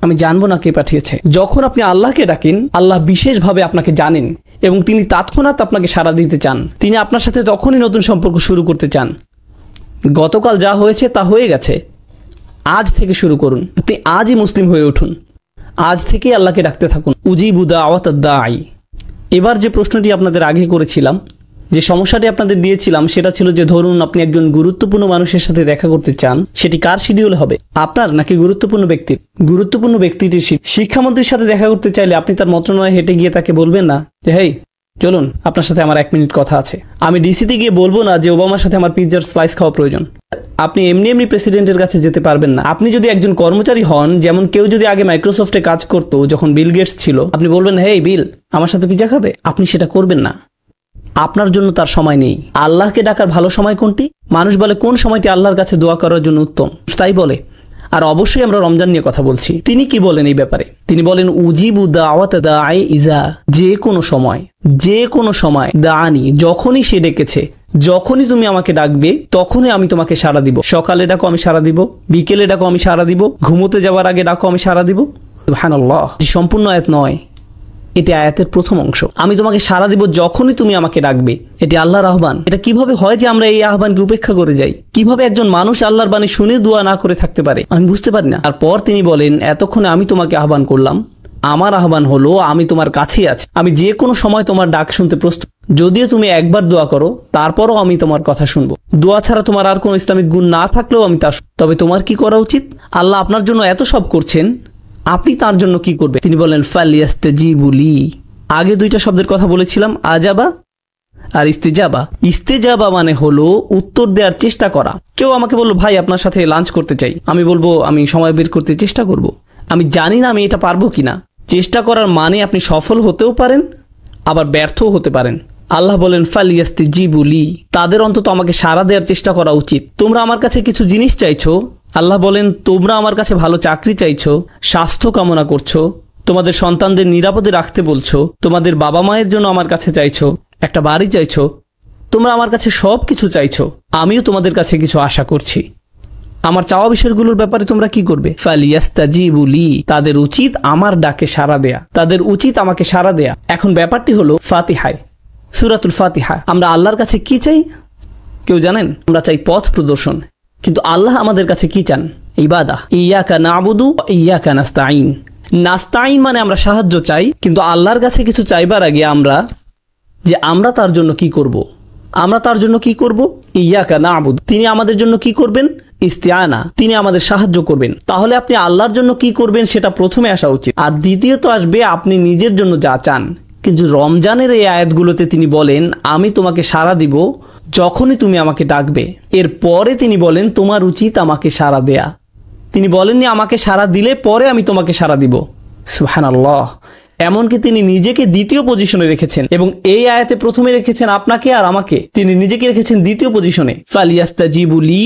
আমি জানবো না কে পাঠিয়েছে। যখন আপনি আল্লাহকে ডাকেন, আল্লাহ বিশেষভাবে আপনাকে জানেন এবং তিনি তৎক্ষণাৎ আপনাকে সাড়া দিতে চান। তিনি আপনার সাথে তখনই নতুন সম্পর্ক শুরু করতে চান। গতকাল যা হয়েছে তা হয়ে গেছে, আজ থেকে শুরু করুন। আপনি আজই মুসলিম হয়ে উঠুন, আজ থেকেই আল্লাহকে ডাকতে থাকুন। উজিবুদ-দাওয়াত আদ-দাঈ। এবার যে প্রশ্নটি আপনাদের আগে করেছিলাম, যে সমস্যাটি আপনাদের দিয়েছিলাম, সেটা ছিল যে ধরুন আপনি একজন গুরুত্বপূর্ণ মানুষের সাথে দেখা করতে চান, সেটি কার শিডিউল হবে? আপনার নাকি গুরুত্বপূর্ণ ব্যক্তির? গুরুত্বপূর্ণ ব্যক্তিটির। শিক্ষামন্ত্রীর সাথে দেখা করতে চাইলে আপনি তার মন্ত্রণালয়ে হেঁটে গিয়ে তাকে বলবেন না যে হেই চলুন আপনার সাথে আমার 1 মিনিট কথা আছে। আমি ডিসিতে গিয়ে বলবো না যে ওবামার সাথে আমার পিৎজার স্লাইস খাওয়া প্রয়োজন। আপনি এমনি এমনি প্রেসিডেন্টের কাছে যেতে পারবেন না। আপনি যদি একজন কর্মচারী হন, যেমন কেউ যদি আগে মাইক্রোসফটে কাজ করতো যখন বিল গেটস ছিল, আপনি বলবেন হেই বিল আমার সাথে পিৎজা খাবে? আপনি সেটা করবেন না। আপনার জন্য তার সময় নেই। আল্লাহকে ডাকার ভালো সময় কোনটি? মানুষ বলে কোন সময়টি আল্লাহর কাছে দোয়া করার জন্য উত্তম, তাই বলে। আর অবশ্যই আমরা রমজান নিয়ে কথা বলছি। তিনি কি বলেন এই ব্যাপারে? তিনি বলেন উজিবুদ-দাওয়াত আদ-দাঈ ইজা, যে কোনো সময়, যে কোনো সময়, দাআনি, যখনই সে ডেকেছে, যখনই তুমি আমাকে ডাকবে তখনই আমি তোমাকে সাড়া দিব। সকালে ডাকো আমি সাড়া দিব, বিকেলে ডাকো আমি সাড়া দিব, ঘুমোতে যাওয়ার আগে ডাকো আমি সাড়া দিব। সুবহানাল্লাহ, সম্পূর্ণ আয়াত নয়, এটি আয়াতের প্রথম অংশ। আমি তোমাকে সাড়া দিব যখনই তুমি আমাকে ডাকবে। এটি আল্লাহর আহ্বান। এটা কিভাবে হয় যে আমরা এই আহ্বানকে উপেক্ষা করে যাই? কিভাবে একজন মানুষ আল্লাহর বাণী শুনে দোয়া না করে থাকতে পারে? আমি বুঝতে পারি না। তারপর তিনি বলেন, এতক্ষণে আমি তোমাকে আহ্বান করলাম, আমার আহ্বান হলো আমি তোমার কাছেই আছি, আমি যে কোনো সময় তোমার ডাক শুনতে প্রস্তুত। যদিও তুমি একবার দোয়া করো, তারপরও আমি তোমার কথা শুনবো। দোয়া ছাড়া তোমার আর কোনো ইসলামিক গুণ না থাকলেও আমি তা। তবে তোমার কি করা উচিত? আল্লাহ আপনার জন্য এত সব করছেন, আপনি তার জন্য কি করবেন? তিনি বলেন ফালিয়াস্তাজিবু লি। আগে 2টা শব্দের কথা বলেছিলাম, আজাবা আর ইস্তেজাবা মানে হলো উত্তর দেওয়ার চেষ্টা করা। কেউ আমাকে বললো ভাই আপনার সাথে লাঞ্চ করতে চাই, আমি বলবো আমি সময় বের করতে চেষ্টা করব। আমি জানি না আমি এটা পারবো কিনা। চেষ্টা করার মানে আপনি সফল হতেও পারেন আবার ব্যর্থও হতে পারেন। আল্লাহ বলেন ফালিয়াস্তাজিবু লি, তাদের অন্তত আমাকে সাড়া দেওয়ার চেষ্টা করা উচিত। তোমরা আমার কাছে কিছু জিনিস চাইছো, আল্লাহ বলেন তোমরা আমার কাছে ভালো চাকরি চাইছো, স্বাস্থ্য কামনা করছো, তোমাদের সন্তানদের নিরাপদে রাখতে বলছো, তোমাদের বাবা মায়ের জন্য আমার কাছে চাইছো, একটা বাড়ি চাইছো, তোমরা আমার কাছে সব কিছু চাইছো, আমিও তোমাদের কাছে কিছু আশা করছি। আমার চাওয়া বিষয়গুলোর ব্যাপারে তোমরা কি করবে? ফালিয়াস্তাজিবু লি, তাদের উচিত আমার ডাকে সাড়া দেয়া, তাদের উচিত আমাকে সাড়া দেয়া। এখন ব্যাপারটি হলো ফাতিহায়, সূরাতুল ফাতিহা, আমরা আল্লাহর কাছে কি চাই কেউ জানেন? আমরা চাই পথ প্রদর্শন, কিন্তু আল্লাহ আমাদের কাছে কি চান? ইবাদা। ইয়াকা নাবুদু ইয়াকা নাস্তাইন। নাস্তাইন মানে আমরা সাহায্য চাই, কিন্তু আল্লাহর কাছে কিছু চাইবার আগে আমরা তার জন্য কি করব, আমরা তার জন্য কি করব? ইয়াকা নাবুদু, তিনি আমাদের জন্য কি করবেন? ইস্তিআনা, তিনি আমাদের সাহায্য করবেন। তাহলে আপনি আল্লাহর জন্য কি করবেন সেটা প্রথমে আসা উচিত, আর দ্বিতীয়ত আসবে আপনি নিজের জন্য যা চান। কিন্তু রমজানের এই আয়াতগুলোতে তিনি বলেন আমি তোমাকে সাড়া দিব যখনই তুমি আমাকে ডাকবে। এরপরে তিনি বলেন তোমার উচিত আমাকে সাড়া দেয়া। তিনি বলেননি আমাকে সাড়া দিলে পরে আমি তোমাকে সাড়া দিব। সুবহানাল্লাহ। এমনকি তিনি নিজেকে দ্বিতীয় পজিশনে রেখেছেন, এবং এই আয়াতে প্রথমে রেখেছেন আপনাকে আর আমাকে, তিনি নিজেকে রেখেছেন দ্বিতীয় পজিশনে। ফালিয়াস্তাজিবু লি,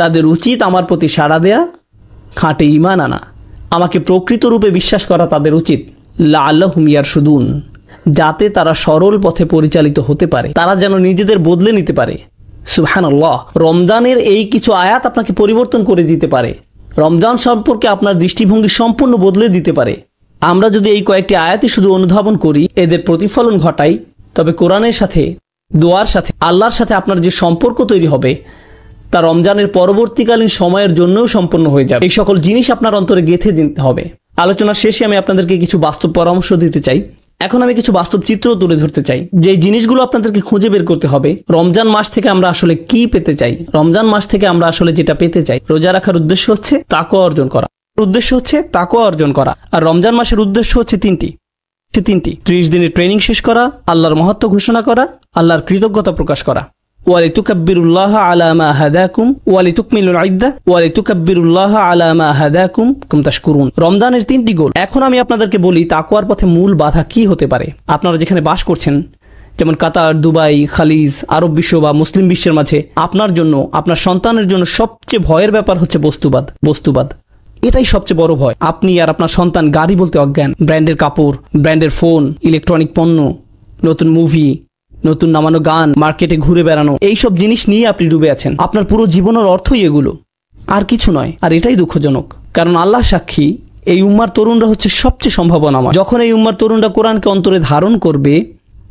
তাদের উচিত আমার প্রতি সাড়া দেয়া, খাঁটে ঈমান আনা, আমাকে প্রকৃত রূপে বিশ্বাস করা তাদের উচিত। লাআল্লাহুম ইয়ারশুদুন, যাতে তারা সরল পথে পরিচালিত হতে পারে, তারা যেন নিজেদের বদলে নিতে পারে। সুবহানাল্লাহ। রমজানের এই কিছু আয়াত আপনাকে পরিবর্তন করে দিতে পারে, রমজান সম্পর্কে আপনার দৃষ্টিভঙ্গি সম্পূর্ণ বদলে দিতে পারে। আমরা যদি এই কয়েকটি আয়াতই শুধু অনুধাবন করি, এদের প্রতিফলন ঘটাই, তবে কোরআনের সাথে, দোয়ার সাথে, আল্লাহর সাথে আপনার যে সম্পর্ক তৈরি হবে তা রমজানের পরবর্তীকালীন সময়ের জন্যও সম্পন্ন হয়ে যাবে। এই সকল জিনিস আপনার অন্তরে গেঁথে দিতে হবে। আলোচনার শেষে আমি আপনাদেরকে কিছু বাস্তব পরামর্শ দিতে চাই। এখন আমি কিছু বাস্তব চিত্র তুলে ধরতে চাই, যে জিনিসগুলো আপনাদেরকে খুঁজে বের করতে হবে। রমজান মাস থেকে আমরা আসলে কি পেতে চাই, রমজান মাস থেকে আমরা আসলে যেটা পেতে চাই। রোজা রাখার উদ্দেশ্য হচ্ছে তাকওয়া অর্জন করা, আর রমজান মাসের উদ্দেশ্য হচ্ছে তিনটি। 30 দিনের ট্রেনিং শেষ করা, আল্লাহর মহত্ব ঘোষণা করা, আল্লাহর কৃতজ্ঞতা প্রকাশ করা। ওয়ালিতুকাব্বিরুল্লাহ আলা মা হাদাকুম ওয়ালিতুকমিলুল ইদ্দা ওয়ালিতুকাব্বিরুল্লাহ আলা মা হাদাকুম কুম তাশকুরুন। রমজানের 3টি গোল। এখন আমি আপনাদেরকে বলি তাকওয়ার পথে মূল বাধা কি হতে পারে। আপনারা যেখানে বাস করছেন, যেমন কাতার, দুবাই, খালিজ, আরব বিশ্ব বা মুসলিম বিশ্বের মাঝে আপনার জন্য, আপনার সন্তানের জন্য সবচেয়ে ভয়ের ব্যাপার হচ্ছে বস্তুবাদ। এটাই সবচেয়ে বড় ভয়। আপনি আর আপনার সন্তান গাড়ি বলতে অজ্ঞান, ব্র্যান্ডের কাপড়, ব্র্যান্ডের ফোন, ইলেকট্রনিক পণ্য, নতুন মুভি, নতুন নামানো গান, মার্কেটে ঘুরে বেড়ানো, এইসব জিনিস নিয়ে আপনি ডুবে আছেন। আপনার পুরো জীবনের অর্থই এগুলো, আর কিছু নয়। আর এটাই দুঃখজনক, কারণ আল্লাহ সাক্ষী, এই উম্মার তরুণরা হচ্ছে সবচেয়ে সম্ভাবনাময়। যখন এই উম্মার তরুণরা কোরআনকে অন্তরে ধারণ করবে,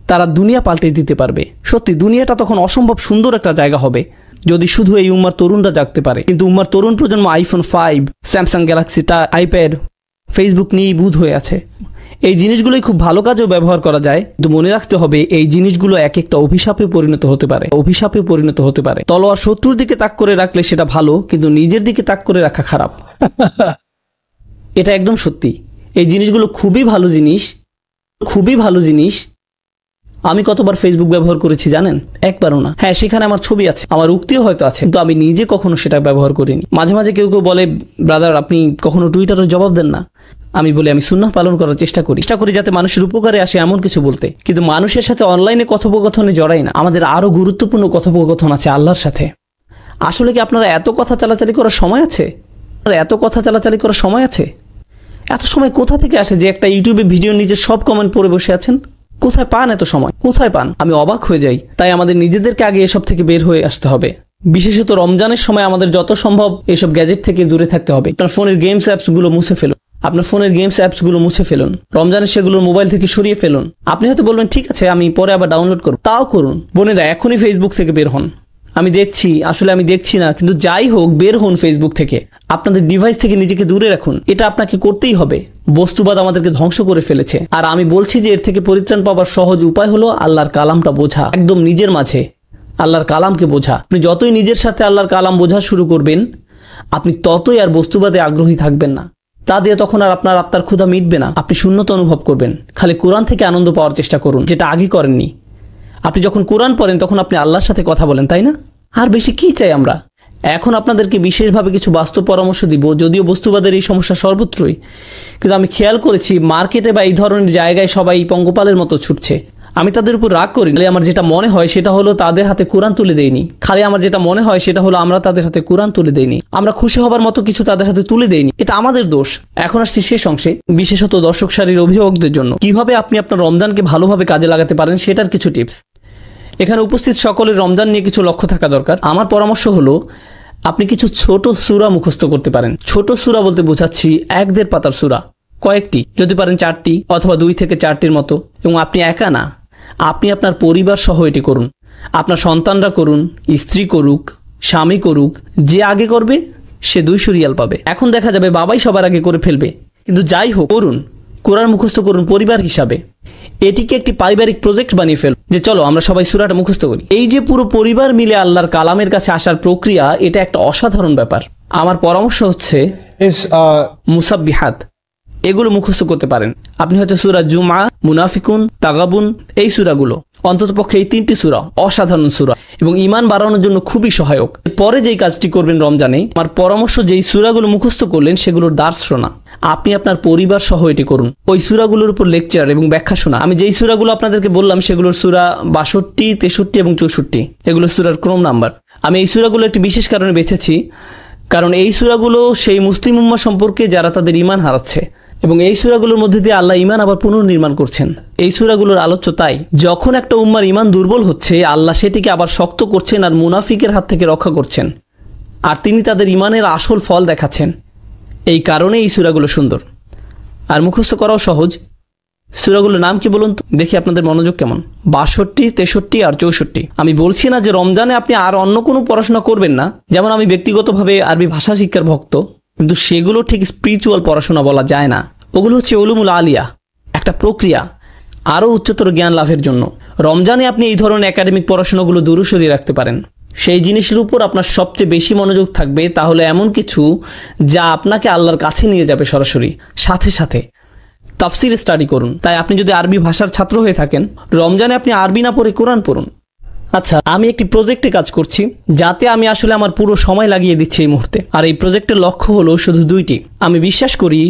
তারা দুনিয়া পাল্টে দিতে পারবে। সত্যি দুনিয়াটা তখন অসম্ভব সুন্দর একটা জায়গা হবে যদি শুধু এই উম্মার তরুণরা জাগতে পারে। কিন্তু উম্মার তরুণ প্রজন্ম iPhone 5, Samsung Galaxy, iPad, Facebook নিয়েই বুঁদ হয়ে আছে। এই জিনিসগুলোই খুব ভালো কাজেও ব্যবহার করা যায়, কিন্তু মনে রাখতে হবে এই জিনিসগুলো এক একটা অভিশাপে পরিণত হতে পারে। তলোয়ার শত্রুর দিকে তাক করে রাখলে সেটা ভালো, কিন্তু নিজের দিকে তাক করে রাখা খারাপ। এটা একদম সত্যি। এই জিনিসগুলো খুবই ভালো জিনিস। আমি কতবার ফেসবুক ব্যবহার করেছি জানেন? একবারও না। হ্যাঁ, সেখানে আমার ছবি আছে, আমার উক্তিও হয়তো আছে, কিন্তু আমি নিজে কখনো সেটা ব্যবহার করিনি। মাঝে মাঝে কেউ বলে, ব্রাদার আপনি কখনো টুইটারে জবাব দেন না? আমি বলি আমি সুন্নাহ পালন করার চেষ্টা করি যাতে মানুষের উপকারে আসে এমন কিছু বলতে, কিন্তু মানুষের সাথে অনলাইনে কথোপকথনে জড়াই না। আমাদের আরো গুরুত্বপূর্ণ কথোপকথন আছে আল্লাহর সাথে। আসলে কি আপনারা এত কথা চালাচালি করার সময় আছে? এত সময় কোথা থেকে আসে যে একটা ইউটিউবে ভিডিও নিচে সব কমেন্ট পড়ে বসে আছেন? কোথায় পান এত সময়? আমি অবাক হয়ে যাই। তাই আমাদের নিজেদেরকে আগে এসব থেকে বের হয়ে আসতে হবে। বিশেষত রমজানের সময় আমাদের যত সম্ভব এসব গ্যাজেট থেকে দূরে থাকতে হবে। আপনার ফোনের গেমস অ্যাপসগুলো মুছে ফেলুন। রমজানে সেগুলো মোবাইল থেকে সরিয়ে ফেলুন। আপনি হয়তো বলবেন ঠিক আছে আমি পরে আবার ডাউনলোড করব, তাও করুন। বোনেরা এখনই ফেসবুক থেকে বের হন। আমি দেখছি না, কিন্তু যাই হোক বের হন ফেসবুক থেকে। আপনাদের ডিভাইস থেকে নিজেকে দূরে রাখুন। এটা আপনাকে করতেই হবে। বস্তুবাদ আমাদেরকে ধ্বংস করে ফেলেছে, আর আমি বলছি যে এর থেকে পরিত্রাণ পাওয়ার সহজ উপায় হলো আল্লাহর কালামটা বোঝা, একদম নিজের মাঝে আল্লাহর কালামকে বোঝা। আপনি যতই নিজের সাথে আল্লাহর কালাম বোঝা শুরু করবেন, আপনি ততই আর বস্তুবাদে আগ্রহী থাকবেন না। তা দিয়ে তখন আর আপনার আত্মার ক্ষুধা মিটবে না। আপনি শূন্যতা অনুভব করবেন। খালি কোরআন থেকে আনন্দ পাওয়ার চেষ্টা করুন, যেটা আগে করেননি। আপনি যখন কোরআন পড়েন তখন আপনি আল্লাহর সাথে কথা বলেন, তাই না? আর বেশি কি চাই আমরা? এখন আপনাদেরকে বিশেষভাবে কিছু বাস্তব পরামর্শ দিব, যদিও বস্তুবাদের এই সমস্যা সর্বত্রই, কিন্তু আমি খেয়াল করেছি মার্কেটে বা এই ধরনের জায়গায় সবাই পঙ্গপালের মতো ছুটছে। আমি তাদের উপর রাগ করি না, আমার যেটা মনে হয় সেটা হলো তাদের হাতে কোরআন তুলে দেয়নি। খালি আমার যেটা মনে হয় সেটা হলো আমরা তাদের হাতে কোরআন তুলে দেইনি, আমরা খুশি হবার মতো কিছু তাদের হাতে তুলে দেইনি, এটা আমাদের দোষ। এখন আসছি শেষ অংশে, বিশেষত দর্শক সারির অভিভাবকদের জন্য কিভাবে আপনি আপনার রমজানকে ভালোভাবে কাজে লাগাতে পারেন সেটার কিছু টিপস। এখানে উপস্থিত সকলের রমজান নিয়ে কিছু লক্ষ্য থাকা দরকার। আমার পরামর্শ হলো আপনি কিছু ছোট সূরা মুখস্থ করতে পারেন। ছোট সূরা বলতে বোঝাচ্ছি 1-1.5 পাতার সূরা, কয়েকটি, যদি পারেন 4টি অথবা 2 থেকে 4টির মতো। এবং আপনি একা না, আপনি আপনার পরিবার সহ এটি করুন। আপনার সন্তানরা করুন, স্ত্রী করুক, স্বামী করুক, যে আগে করবে সে 200 রিয়াল পাবে। এখন দেখা যাবে বাবাই সবার আগে করে ফেলবে, কিন্তু যাই হোক করুন, কোরআন মুখস্থ করুন পরিবার হিসাবে। এটিকে একটি পারিবারিক প্রজেক্ট বানিয়ে ফেল, যে চলো আমরা সবাই সূরাটা মুখস্থ করি। এই যে পুরো পরিবার মিলে আল্লাহর কালামের কাছে আসার প্রক্রিয়া, এটা একটা অসাধারণ ব্যাপার। আমার পরামর্শ হচ্ছে মুসাব্বিহাত, এগুলো মুখস্থ করতে পারেন। আপনি হয়তো সূরা জুমআ, মুনাফিকুন, তাগাবুন, এই সূরাগুলো, অন্ততপক্ষে এই 3টি সূরা অসাধারণ সূরা এবং ঈমান বাড়ানোর জন্য খুবই সহায়ক। পরে যেই কাজটি করবেন রমজানে, আমার পরামর্শ যেই সূরাগুলো মুখস্থ করলেন সেগুলোর দার্স শোনা। আপনি আপনার পরিবার সহ এটি করুন, ওই সূরাগুলোর উপর লেকচার এবং ব্যাখ্যা শোনা। আমি যেই সূরাগুলো আপনাদেরকে বললাম সেগুলোর সূরা 62, 63 এবং 64, এগুলো সূরার ক্রম নাম্বার। আমি এই সূরাগুলো একটি বিশেষ কারণে বেছেছি, কারণ এই সূরাগুলো সেই মুসলিম উম্মাহ সম্পর্কে যারা তাদের ঈমান হারাচ্ছে, এবং এই সূরাগুলোর মধ্যে দিয়ে আল্লাহ ঈমান আবার পুনর্নির্মাণ করছেন। এই সূরাগুলোর আলোচ্য তাই, যখন একটা উম্মার ঈমান দুর্বল হচ্ছে, আল্লাহ সেটিকে আবার শক্ত করছেন আর মুনাফিকের হাত থেকে রক্ষা করছেন, আর তিনি তাদের ঈমানের আসল ফল দেখাচ্ছেন। এই কারণে এই সূরাগুলো সুন্দর আর মুখস্থ করাও সহজ। সূরাগুলোর নাম কি বলুন তো, দেখি আপনাদের মনোযোগ কেমন। 62, 63 আর 64। আমি বলছি না যে রমজানে আপনি আর অন্য কোনো পড়াশোনা করবেন না, যেমন আমি ব্যক্তিগতভাবে আরবি ভাষা শিক্ষার ভক্ত, কিন্তু সেগুলো ঠিক স্পিরিচুয়াল পড়াশোনা বলা যায় না। ওগুলো হচ্ছে উলুমুল আলিয়া, একটা প্রক্রিয়া আরও উচ্চতর জ্ঞান লাভের জন্য। রমজানে আপনি এই ধরনের একাডেমিক পড়াশোনাগুলো দূরে সরিয়ে রাখতে পারেন। সেই জিনিসের উপর আপনার সবচেয়ে বেশি মনোযোগ থাকবে, তাহলে এমন কিছু যা আপনাকে আল্লাহর কাছে নিয়ে যাবে সরাসরি। সাথে সাথে তাফসীর স্টাডি করুন। তাই আপনি যদি আরবি ভাষার ছাত্র হয়ে থাকেন, রমজানে আপনি আরবি না পড়ে কোরআন পড়ুন। আচ্ছা, আমি একটি প্রজেক্টে কাজ করছি, যাতে আমি আসলে আমার পুরো সময় লাগিয়ে দিচ্ছি এই মুহূর্তে। আর এই প্রজেক্টের লক্ষ্য হলো শুধু 2টি। আমি বিশ্বাস করি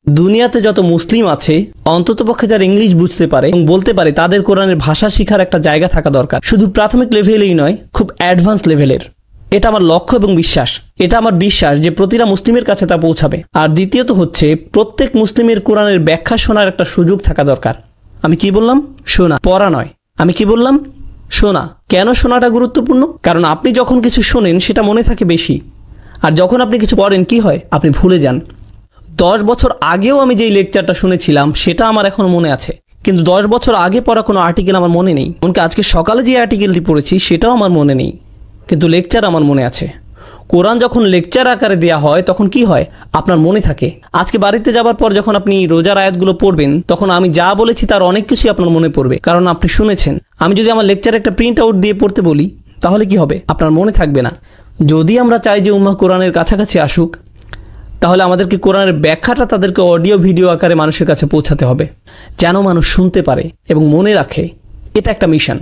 দুনিয়াতে যত মুসলিম আছে, অন্ততপক্ষে যারা ইংলিশ বুঝতে পারে এবং বলতে পারে, তাদের কোরআনের ভাষা শেখার একটা জায়গা থাকা দরকার। শুধু প্রাথমিক লেভেলেই নয়, খুব অ্যাডভান্স লেভেলের। এটা আমার লক্ষ্য এবং বিশ্বাস। এটা আমার বিশ্বাস যে প্রতিটা মুসলিমের কাছে তা পৌঁছাবে। আর দ্বিতীয়ত হচ্ছে, প্রত্যেক মুসলিমের কোরআনের ব্যাখ্যা শোনার একটা সুযোগ থাকা দরকার। আমি কি বললাম? শোনা, পড়া নয়। আমি কি বললাম? শোনা। কেন শোনাটা গুরুত্বপূর্ণ? কারণ আপনি যখন কিছু শোনেন সেটা মনে থাকে বেশি, আর যখন আপনি কিছু পড়েন কি হয়? আপনি ভুলে যান। 10 বছর আগেও আমি যেই লেকচারটা শুনেছিলাম সেটা আমার এখনো মনে আছে, কিন্তু 10 বছর আগে পড়া কোনো আর্টিকেল আমার মনে নেই। এমনকি আজকে সকালে যে আর্টিকেলটি পড়েছি সেটাও আমার মনে নেই, কিন্তু লেকচার আমার মনে আছে। কোরআন যখন লেকচার আকারে দেওয়া হয় তখন কি হয়? আপনার মনে থাকে। আজকে বাড়িতে যাবার পর যখন আপনি রোজার আয়াতগুলো পড়বেন, তখন আমি যা বলেছি তার অনেক কিছুই আপনার মনে পড়বে, কারণ আপনি শুনেছেন। আমি যদি আমার লেকচার একটা প্রিন্ট আউট দিয়ে পড়তে বলি, তাহলে কি হবে? আপনার মনে থাকবে না। যদি আমরা চাই যে উম্মাহ কোরআনের কাছাকাছি আসুক, তাহলে আমাদেরকে কোরআনের ব্যাখ্যাটা তাদেরকে অডিও ভিডিও আকারে মানুষের কাছে পৌঁছাতে হবে, যেন মানুষ শুনতে পারে এবং মনে রাখে। এটা একটা মিশন,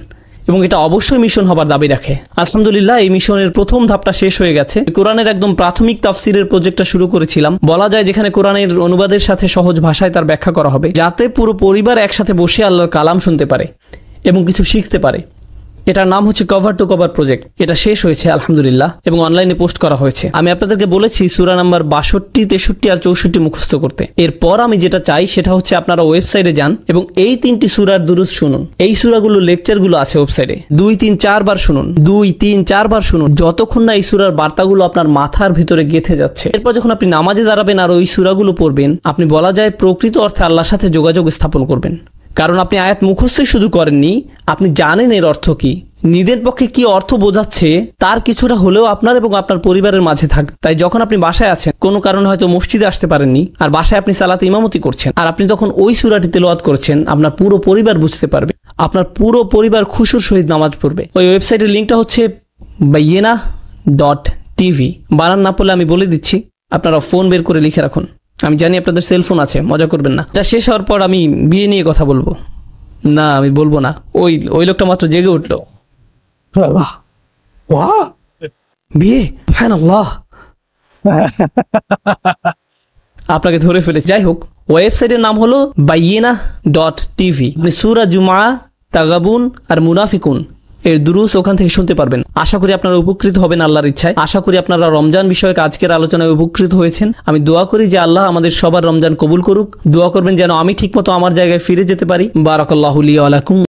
এবং এটা অবশ্যই মিশন হবার দাবি রাখে। আলহামদুলিল্লাহ, এই মিশনের প্রথম ধাপটা শেষ হয়ে গেছে। কোরআনের একদম প্রাথমিক তাফসিরের প্রজেক্টটা শুরু করেছিলাম, বলা যায়, যেখানে কোরআনের অনুবাদের সাথে সহজ ভাষায় তার ব্যাখ্যা করা হবে, যাতে পুরো পরিবার একসাথে বসে আল্লাহর কালাম শুনতে পারে এবং কিছু শিখতে পারে। এটার নাম হচ্ছে কভার টু কভার প্রজেক্ট। এটা শেষ হয়েছে আলহামদুলিল্লাহ, এবং অনলাইনে পোস্ট করা হয়েছে। আমি আপনাদেরকে বলেছি সূরা নাম্বার 62, 63 আর 64 মুখস্থ করতে। এরপর আমি যেটা চাই সেটা হচ্ছে আপনারা ওয়েবসাইটে যান এবং এই 3টি সূরার দুরূদ শুনুন। এই সূরাগুলো লেকচারগুলো আছে ওয়েবসাইটে, 2, 3, 4 বার শুনুন। 2, 3, 4 বার শুনুন, যতক্ষণ না এই সূরার বার্তাগুলো আপনার মাথার ভিতরে গেঁথে যাচ্ছে। এরপর যখন আপনি নামাজে দাঁড়াবেন আর ওই সূরাগুলো পড়বেন, আপনি বলা যায় প্রকৃত অর্থে আল্লাহর সাথে যোগাযোগ স্থাপন করবেন। কারণ আপনি আয়াত মুখস্থই শুধু করেননি, আপনি জানেন এর অর্থ কি, নিজের পক্ষে কি অর্থ বোঝাচ্ছে তার কিছুটা হলেও আপনার এবং আপনার পরিবারের মাঝে থাকবে। তাই যখন আপনি বাসায় আছেন, কোনো কারণে হয়তো মসজিদে আসতে পারেননি, আর বাসায় আপনি সালাতে ইমামতি করছেন, আর আপনি তখন ওই সূরাটি তেলাওয়াত করছেন, আপনার পুরো পরিবার বুঝতে পারবে, আপনার পুরো পরিবার খুশুর সহিত নামাজ পড়বে। ওই ওয়েবসাইটের লিঙ্কটা হচ্ছে bayyinah.tv। বানান না পড়লে আমি বলে দিচ্ছি, আপনারা ফোন বের করে লিখে রাখুন। আমি জানি আপনাদের সেলফোন আছে, মজা করবেন না। এটা শেষ হওয়ার পর আমি বিয়ে নিয়ে কথা বলবো। না আমি বলবো না, ওই ওই লোকটা মাত্র জেগে উঠলো। বিয়ে, সুবহানাল্লাহ। আপনাকে ধরে ফেলেছে। যাই হোক, ওয়েবসাইটের নাম হলো bayyinah.tv। আপনি সূরা জুমা, তাগাবুন আর মুনাফিকুন এর দুরুস ওখান থেকে শুনতে পারবেন। আশা করি আপনারা উপকৃত হবেন আল্লাহর ইচ্ছায়। আশা করি আপনারা রমজান বিষয়ক আজকের আলোচনায় উপকৃত হয়েছেন। আমি দোয়া করি যে আল্লাহ আমাদের সবার রমজান কবুল করুক। দোয়া করবেন যেন আমি ঠিকমতো আমার জায়গায় ফিরে যেতে পারি। বারাকাল্লাহু লি ওয়া লাকুম।